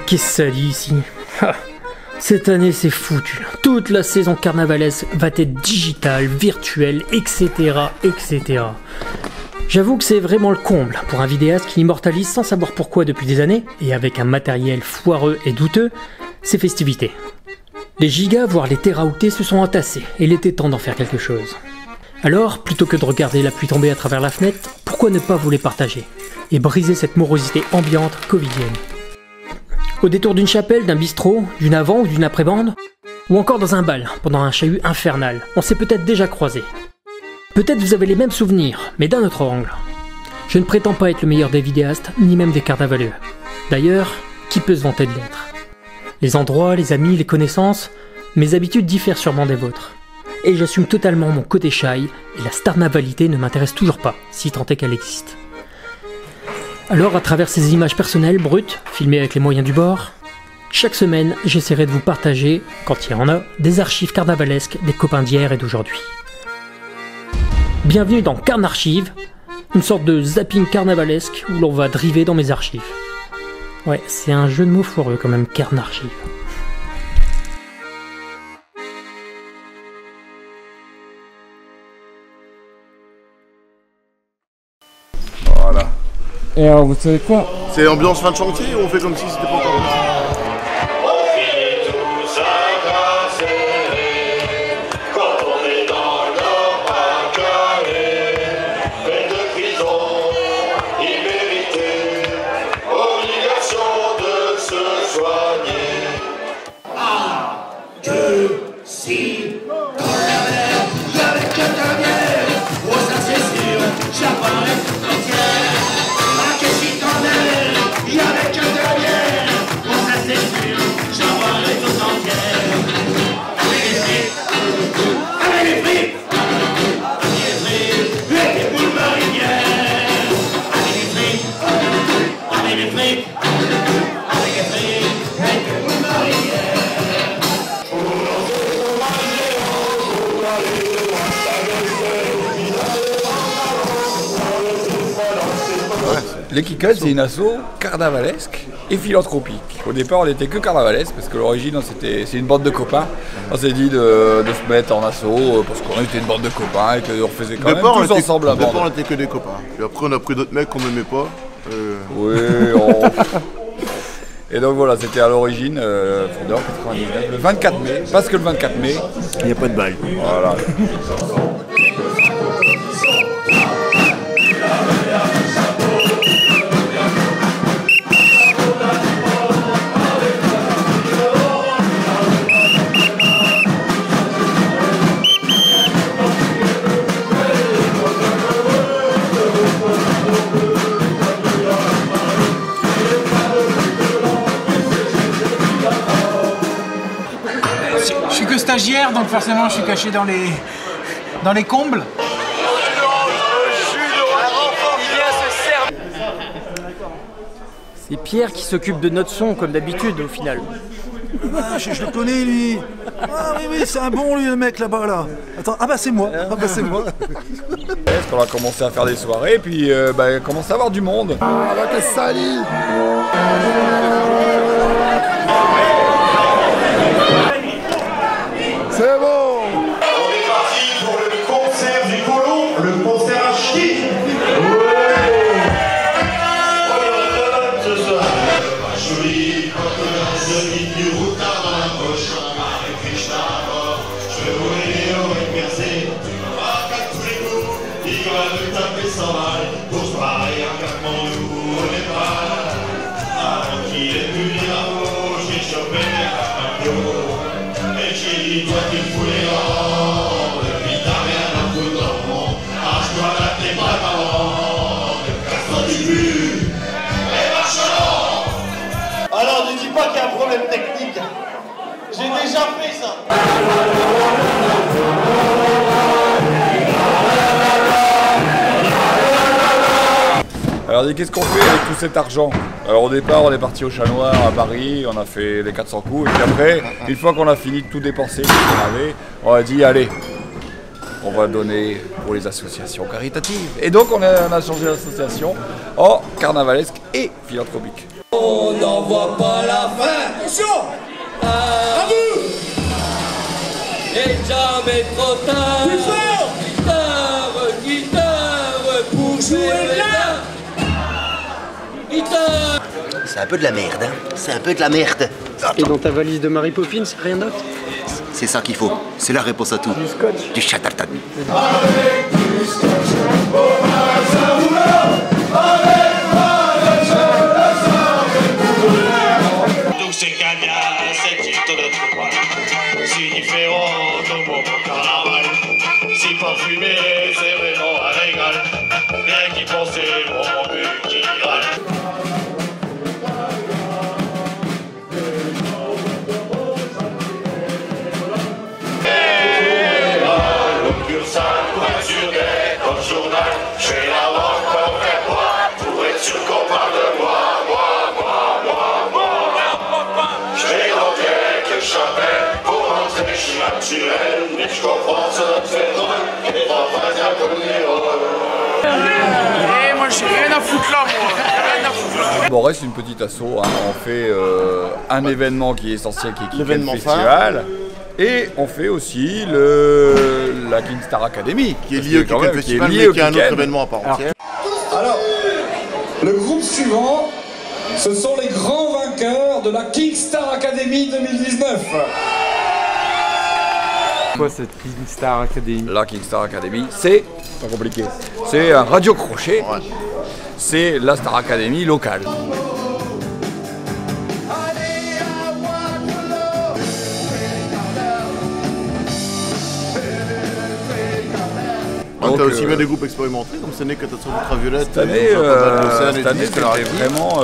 qu'est-ce que ça dit ici? Cette année c'est foutu. Toute la saison carnavalesque va être digitale, virtuelle, etc. etc. J'avoue que c'est vraiment le comble pour un vidéaste qui immortalise sans savoir pourquoi depuis des années, et avec un matériel foireux et douteux, ses festivités. Les gigas, voire les téraoctets se sont entassés, et il était temps d'en faire quelque chose. Alors, plutôt que de regarder la pluie tomber à travers la fenêtre, pourquoi ne pas vous les partager et briser cette morosité ambiante covidienne? Au détour d'une chapelle, d'un bistrot, d'une avant ou d'une après-bande, ou encore dans un bal, pendant un chahut infernal, on s'est peut-être déjà croisés. Peut-être vous avez les mêmes souvenirs, mais d'un autre angle. Je ne prétends pas être le meilleur des vidéastes, ni même des carnavaleux. D'ailleurs, qui peut se vanter de l'être? Les endroits, les amis, les connaissances, mes habitudes diffèrent sûrement des vôtres. Et j'assume totalement mon côté shy, et la starnavalité ne m'intéresse toujours pas, si tant est qu'elle existe. Alors, à travers ces images personnelles, brutes, filmées avec les moyens du bord, chaque semaine, j'essaierai de vous partager, quand il y en a, des archives carnavalesques des copains d'hier et d'aujourd'hui. Bienvenue dans Carnarchive, une sorte de zapping carnavalesque où l'on va driver dans mes archives. Ouais, c'est un jeu de mots foireux quand même, Carnarchive. Voilà. Et alors, vous savez quoi? C'est ambiance fin de chantier ou on fait comme si c'était pas encore commencé? Les Kikals, c'est une asso carnavalesque et philanthropique. Au départ, on n'était que carnavalesque parce que l'origine, c'est une bande de copains. On s'est dit de se mettre en asso parce qu'on était une bande de copains et qu'on faisait quand même tous ensemble la bande. Au départ, on était que des copains. Puis après, on a pris d'autres mecs qu'on n'aimait pas. Oui, Et donc voilà, c'était à l'origine, fondeur 99, le 24 mai, parce que le 24 mai, il n'y a pas de bail. Voilà. Je suis que stagiaire, donc forcément je suis caché dans les combles. C'est Pierre qui s'occupe de notre son, comme d'habitude, au final. Ah, je le connais, lui. Ah oui, c'est un bon, lui, le mec, là-bas, là. Attends, ah bah c'est moi. Ah bah c'est moi. On a commencé à faire des soirées, puis il commence à avoir du monde. Ah bah qu'est-ce que ça dit? C'est bon. On est parti pour le concert du colon, le concert à chier. Ce soir, joli, du routard dans la poche, avec Krishna à bord. Je vais rouler au percé, tu m'as pas tous les coups. Il va nous taper 100 balles pour se barrer un Katmandou au Népal. Avant qu'il ait pu dire un mot, j'ai chopé un bureau. Et j'ai dit, toi tu fous les rangs, depuis t'as rien à foutre dans le monde. Arrache-toi là tes bras parents, casse-toi du but, et marche-en. Alors ne dis pas qu'il y a un problème technique, j'ai déjà fait ça. Alors qu'est-ce qu'on fait avec tout cet argent? Alors au départ on est parti au Chat Noir à Paris, on a fait les 400 coups et puis après, une fois qu'on a fini de tout dépenser, on a dit allez, on va donner pour les associations caritatives. Et donc on a changé l'association en carnavalesque et philanthropique. On n'en voit pas la fin. Attention. À vous. Et jamais trop tard. Plus fort. Guitare, pour jouer bien. Guitare. C'est un peu de la merde, hein. C'est un peu de la merde. Et dans ta valise de Mary Poppins, rien d'autre? C'est ça qu'il faut. C'est la réponse à tout. Du scotch. Du chatterton. Avec du scotch, au magasin boulot, avec tous ces gagnants, c'est juste notre poil. Si différent de mon carnaval, si parfumé, c'est vraiment un régal. Rien qu'y penser, mon but qui râle. Je vais la voir comme un moi, pour être sûr qu'on parle de moi. Je vais dans quelques chapelles, pour montrer que je suis naturel. Mais je comprends que ça te fait drôle, et t'en fais un peu de Eh, moi j'ai rien à foutre là, moi. Rien à foutre là. Bon, on reste une petite asso, hein. On fait un événement qui est essentiel, qui est L'événement le festival. Et on fait aussi la King Star Academy. Qui est lié au Kick-End Festival, mais qui est un autre événement à part entière. Alors, le groupe suivant, ce sont les grands vainqueurs de la King Star Academy 2019. Quoi cette King Star Academy? La King Star Academy, c'est pas compliqué. C'est un radio crochet. Ouais. C'est la Star Academy locale. Donc, t'as aussi bien des groupes expérimentés, comme cette année Catastrophe Ultraviolette. Cette année, c'était vraiment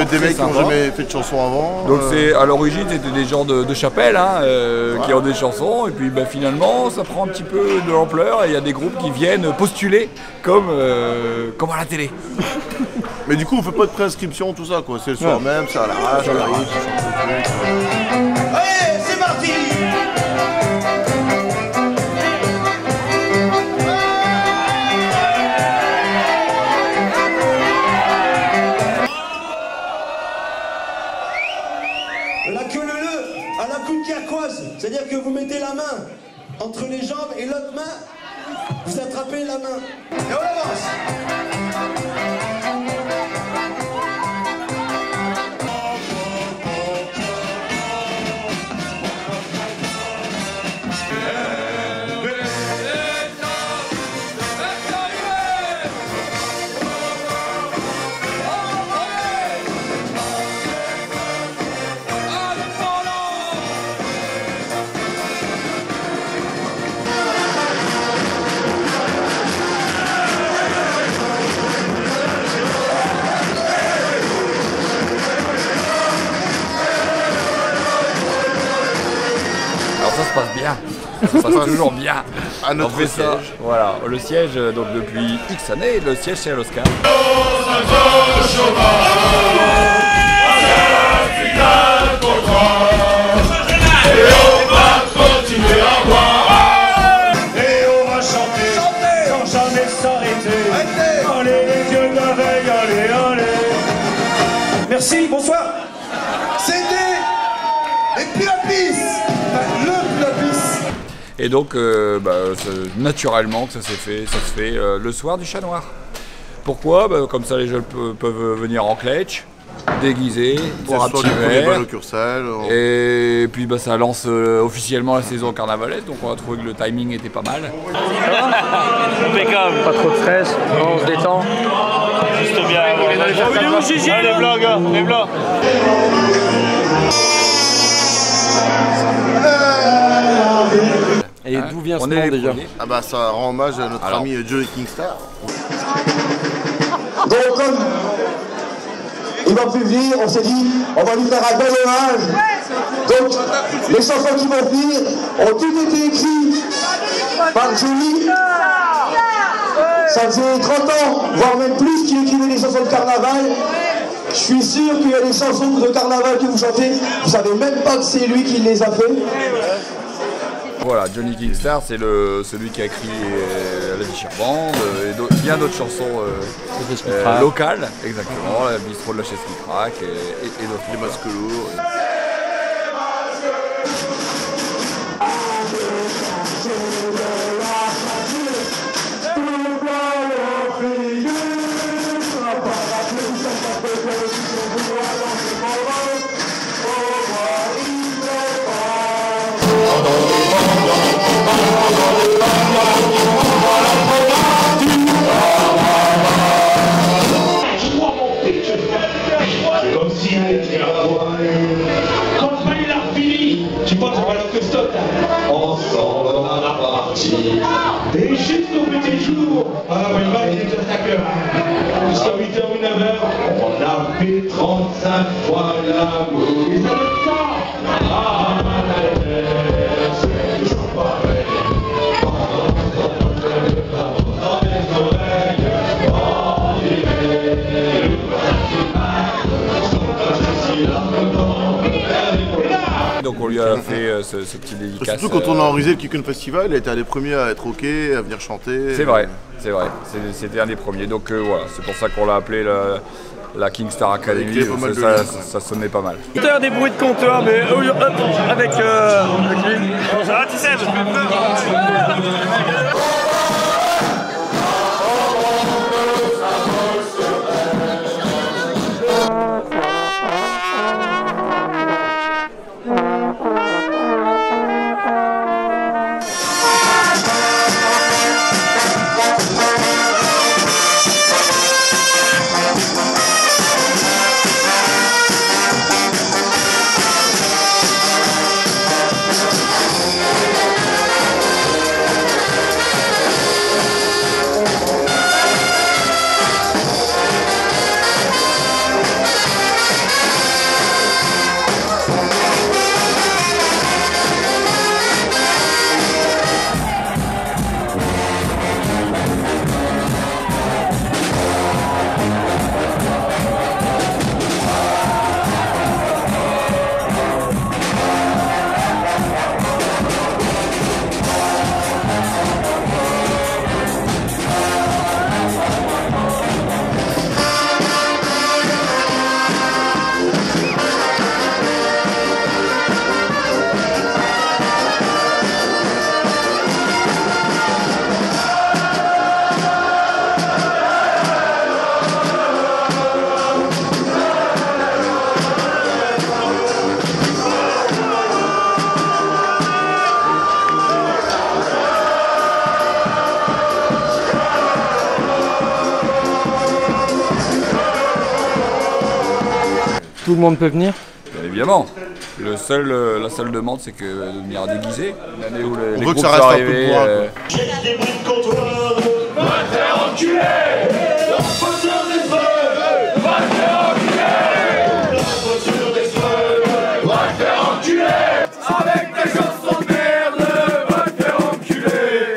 des mecs qui n'ont jamais fait de chansons avant. Donc à l'origine, c'était des gens de chapelle hein, qui ont des chansons, et puis finalement, ça prend un petit peu de l'ampleur, et il y a des groupes qui viennent postuler comme à la télé. Mais du coup, on fait pas de préinscription, tout ça, quoi. C'est le soir même, c'est à l'arrache, on arrive, tu chantes le truc. Allez, c'est parti. La queue leu à la coupe carquoise, c'est-à-dire que vous mettez la main entre les jambes et l'autre main, vous attrapez la main. Et on avance. Ça se passe bien, ça se passe toujours bien. À notre siège. Ça, voilà, le siège, donc depuis X années, le siège c'est à l'Oscar. Et on va chanter sans jamais s'arrêter. Allez les vieux de la veille, allez, allez. Merci, bonsoir. C'était les Pilapis. Le Pilapis. Et donc, naturellement que ça se fait le soir du Chat Noir. Pourquoi? Comme ça les jeunes peuvent venir en cletch, déguisés, boire un petit verre. Et puis ça lance officiellement la saison carnavalaise, donc on a trouvé que le timing était pas mal. Impeccable. Pas trop de stress, on se détend. Juste bien. Les blancs, gars, les blancs. Et d'où vient ce nom déjà? Ah bah ça rend hommage à notre ami Johnny Kingstar. Donc comme il m'a fait venir, on s'est dit on va lui faire un bel hommage. Donc les chansons qui vont venir ont toutes été écrites par Johnny. Ça faisait 30 ans, voire même plus, qu'il écrivait des chansons de carnaval. Je suis sûr qu'il y a des chansons de carnaval que vous chantez, vous savez même pas que c'est lui qui les a fait. Voilà, Johnny Kingstar, c'est celui qui a écrit la Bichir Band, et bien d'autres chansons locales, exactement, la bistrot de la chaise qui craque et d'autres. Les masques lourds. Comme si quand il a fini, tu penses à la que stock. Ensemble on en a parti. Et jusqu'au petit jour, il va être déjà 5 heures. Jusqu'à 8h ou 9h, on a fait 35 fois l'amour. Et ça va être ça. Ah, c'est toujours pareil. Dans mes oreilles, en hiver. Donc on lui a fait ce petit dédicace. Surtout quand on a organisé le Kikun Festival, il a été un des premiers à être OK, à venir chanter. C'est vrai, c'est vrai. C'était un des premiers. Donc voilà, c'est pour ça qu'on l'a appelé la King Star Academy. Ça sonnait pas mal. Des bruits de comptoir, mais avec lui. Ça va, tu sais. Tout le monde peut venir? Bien évidemment. La seule demande, c'est que de venir déguisé. L'année où les groupes ça sont reste arrivés. Des bruits de comptoir, va te faire enculer. La voiture des feux, va te faire enculer. La voiture des feux, va te faire enculer. Avec tes chansons de merde, va te faire enculer.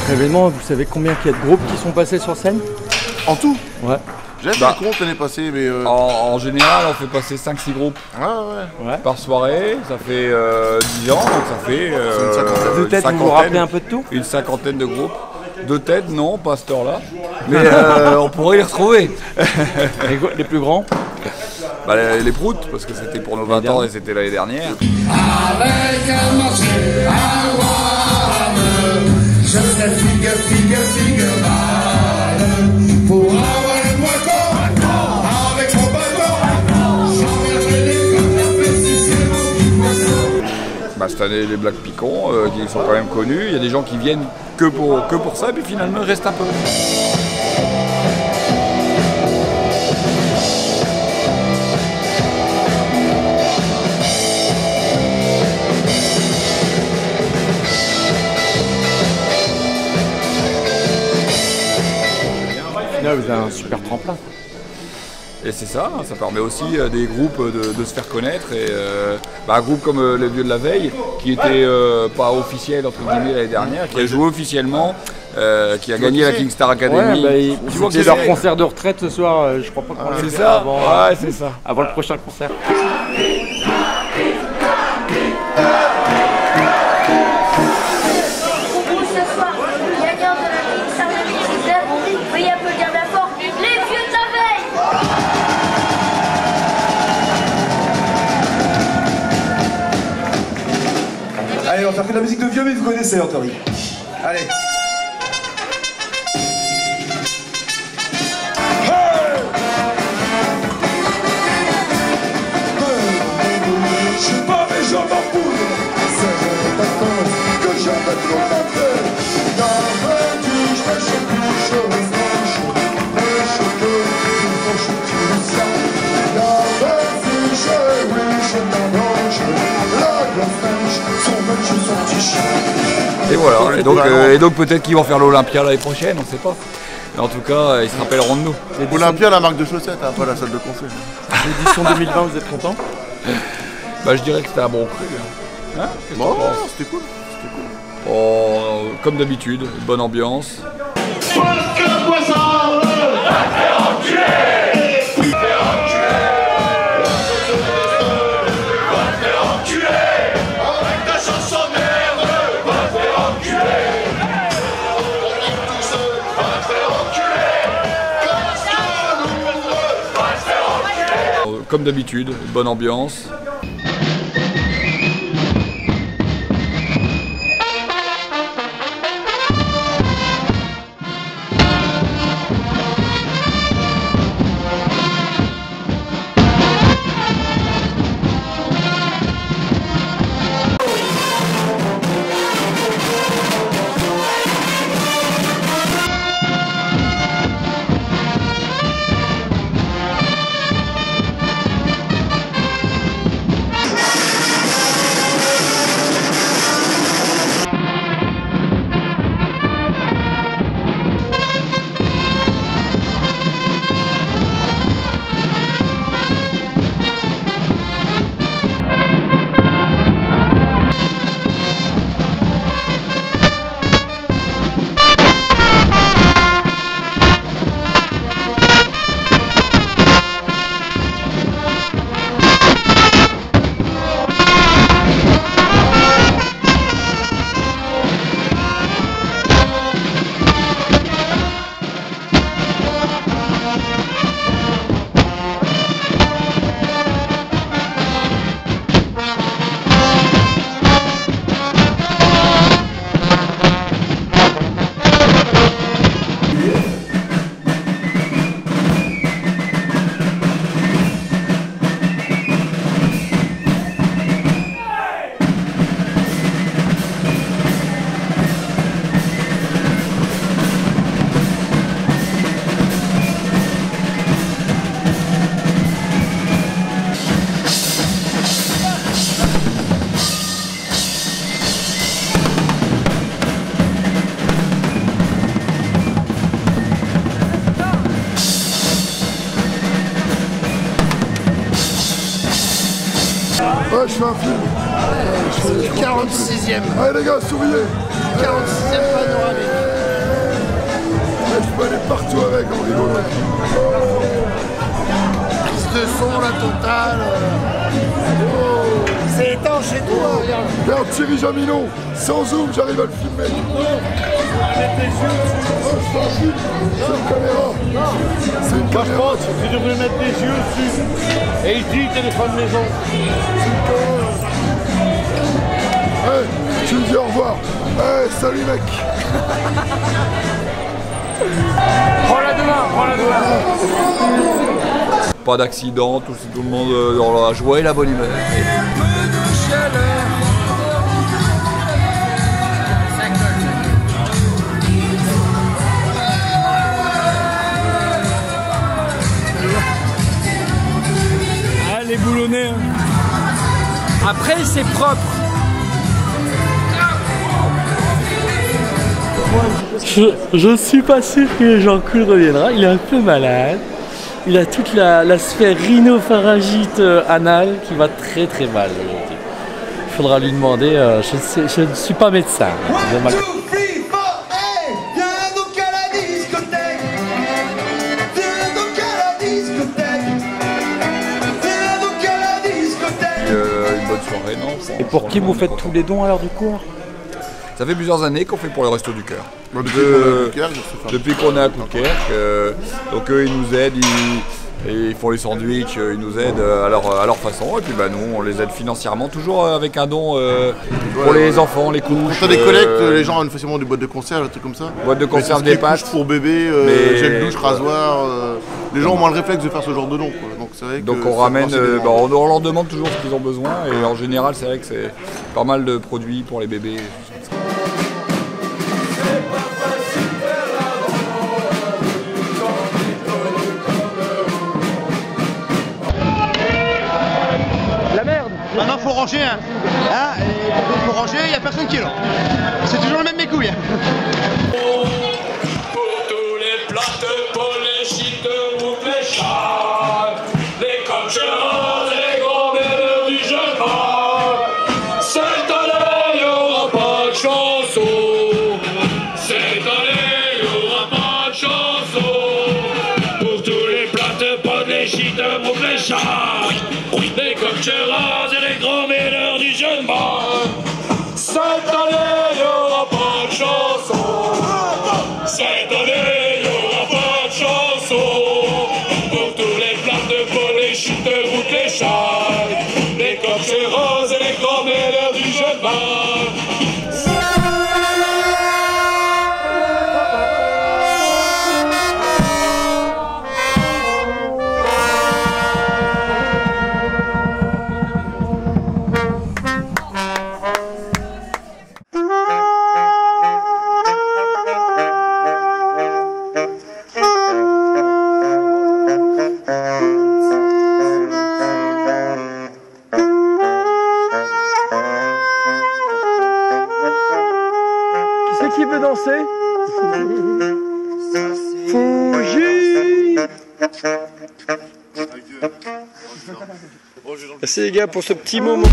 Événement, vous savez combien il y a de groupes qui sont passés sur scène? En tout? Ouais. J'avais fait le compte l'année passée, mais... En général, on fait passer 5-6 groupes par soirée. Ça fait 10 ans, donc ça fait de tête, vous vous rappelez un peu de tout? Une cinquantaine de groupes. De tête, non, pas à cette heure-là. Mais on pourrait les retrouver. Les plus grands? Bah, les proutes, parce que c'était pour nos 20 ans et c'était l'année dernière. Avec un marché à Warme, je serai figue mal. Pour avoir le moiton, avec mon bâton, j'en viendrai les comme la précisément qui me année les Black Picons qui sont quand même connus. Il y a des gens qui viennent que pour ça, et puis finalement ils restent un peu. Là, vous avez un super tremplin. Et c'est ça, ça permet aussi à des groupes de se faire connaître. Et un groupe comme les Vieux de la Veille, qui était pas officiel entre guillemets l'année dernière, qui a joué officiellement, qui a gagné la King Star Academy. Ouais, tu vois que c'est leur concert de retraite ce soir, je crois pas qu'on c'est ça avant, ouais, c'est ça. Avant le prochain concert. Allez, on va faire que de la musique de vieux, mais vous connaissez, Anthony. Allez. Je bats mes jambes en poudre, c'est vacances que je me trouve un peu. Dans le tige, je couche aux manches, les cheveux qui font chuter le sang. Dans le tige, oui, je m'arrange, la grosse neige, son match, son petit chien. Et voilà, et donc peut-être qu'ils vont faire l'Olympia l'année prochaine, on ne sait pas. Mais en tout cas, ils se rappelleront de nous. Olympia, la marque de chaussettes, hein, pas la salle de concert. L'édition 2020, vous êtes content? Bah, je dirais que c'était un bon cru. Hein, bon, c'était cool. Oh, comme d'habitude, bonne ambiance. Comme d'habitude, bonne ambiance. Ouais, je fais un film. 46e. Allez les gars, souriez. 46e panoramique. Je peux aller partout avec en rigolant. Prise de son, la totale. Oh. C'est étanche et tout, hein, regarde. Regarde Thierry Jaminon, sans zoom, j'arrive à le filmer. C'est une caméra. C'est une caméra. Tu devrais mettre des yeux dessus. Et il dit téléphone maison. C'est une caméra. Hey, tu me dis au revoir. Hey, salut mec. Prends-la demain. Pas d'accident, tout le monde dans la joie et la bonne humeur. Un peu de chaleur Après, c'est propre. Je suis pas sûr que Jean-Cool reviendra. Il est un peu malade. Il a toute la sphère rhinopharyngite anale qui va très très mal aujourd'hui. Il faudra lui demander. Je ne suis pas médecin. Une bonne soirée, non? Et pour qui vous faites tous les dons alors du coup? Ça fait plusieurs années qu'on fait pour le Resto du Cœur. Depuis qu'on est à Coudekerque. Donc eux, ils nous aident, ils font les sandwichs, ils nous aident à leur façon. Et puis bah, nous, on les aide financièrement, toujours avec un don pour les enfants, les couches. Quand t'as des collectes, les gens ont facilement des boîtes de conserve, des trucs comme ça. Boîtes de conserve, des pâtes. Pour bébé, gel douche, rasoir. Les gens ont moins le réflexe de faire ce genre de don. Donc, vrai que on ramène, on leur demande toujours ce qu'ils ont besoin. Et en général, c'est vrai que c'est pas mal de produits pour les bébés. Maintenant faut ranger, hein. Et faut ranger, il n'y a personne qui est là. C'est toujours le même mes couilles. Pour tous les plates, pour les chites, pour les chats, les cochons et les grands-mères du jeune bar. Cette année, il n'y aura pas de chanson. Cette année, il n'y aura pas de chanson. Pour tous les plates, pour les chites, pour les chats, les cochons et les grands-mères du jeune bar. Cette année, il n'y aura pas de chanson. Cette année, il n'y aura pas de chanson. Pour tous les plats de vol, les chutes de route, les chats, les cochons roses et les grands-mères du jeune bar. Qui veut danser? Fougi. Merci les gars pour ce petit moment.